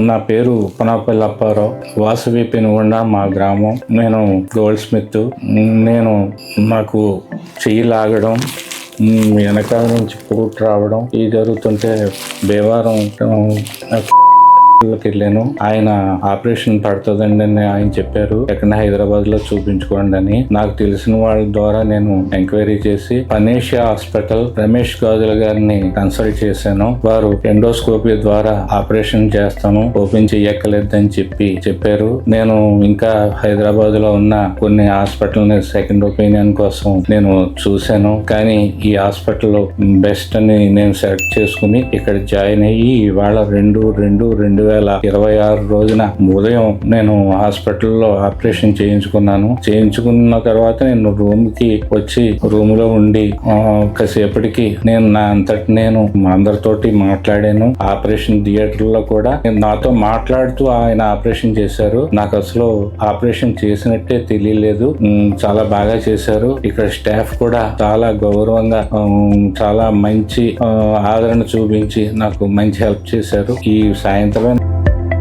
నా పేరు పునాపల్లి అప్పారావు. వాసవి పెనుగొండ మా గ్రామం. నేను గోల్డ్ స్మిత్. నాకు చెయ్యి లాగడం, వెనకాల నుంచి పోటు రావడం ఇది జరుగుతుంటే భీమవరం వెళ్ళాను. ఆయన ఆపరేషన్ పడుతుందండి అని ఆయన చెప్పారు. ఎక్కడ హైదరాబాద్ లో చూపించుకోండి అని. నాకు తెలిసిన వాళ్ళ ద్వారా నేను ఎంక్వైరీ చేసి పనేషియా హాస్పిటల్ రమేష్ గాజుల గారిని కన్సల్ట్ చేశాను. వారు ఎండోస్కోపీ ద్వారా ఆపరేషన్ చేస్తాను, ఓపెన్ చెయ్యక్కలేదని చెప్పారు. నేను ఇంకా హైదరాబాద్ లో ఉన్న కొన్ని హాస్పిటల్ ని సెకండ్ ఒపీనియన్ కోసం నేను చూశాను. కానీ ఈ హాస్పిటల్ బెస్ట్ అని నేను సెలెక్ట్ చేసుకుని ఇక్కడ జాయిన్ అయ్యి ఇవాళ 2/2/2026 రోజున ఉదయం నేను హాస్పిటల్లో ఆపరేషన్ చేయించుకున్న తర్వాత నేను రూమ్ కి వచ్చి రూమ్ లో ఉండి కాసేపటికి నేను నా అంతటి నేను అందరితోటి మాట్లాడాను. ఆపరేషన్ థియేటర్ లో కూడా నాతో మాట్లాడుతూ ఆయన ఆపరేషన్ చేశారు. నాకు అసలు ఆపరేషన్ చేసినట్టే తెలియలేదు. చాలా బాగా చేశారు. ఇక్కడ స్టాఫ్ కూడా చాలా గౌరవంగా చాలా మంచి ఆదరణ చూపించి నాకు మంచి హెల్ప్ చేశారు. ఈ సాయంత్రం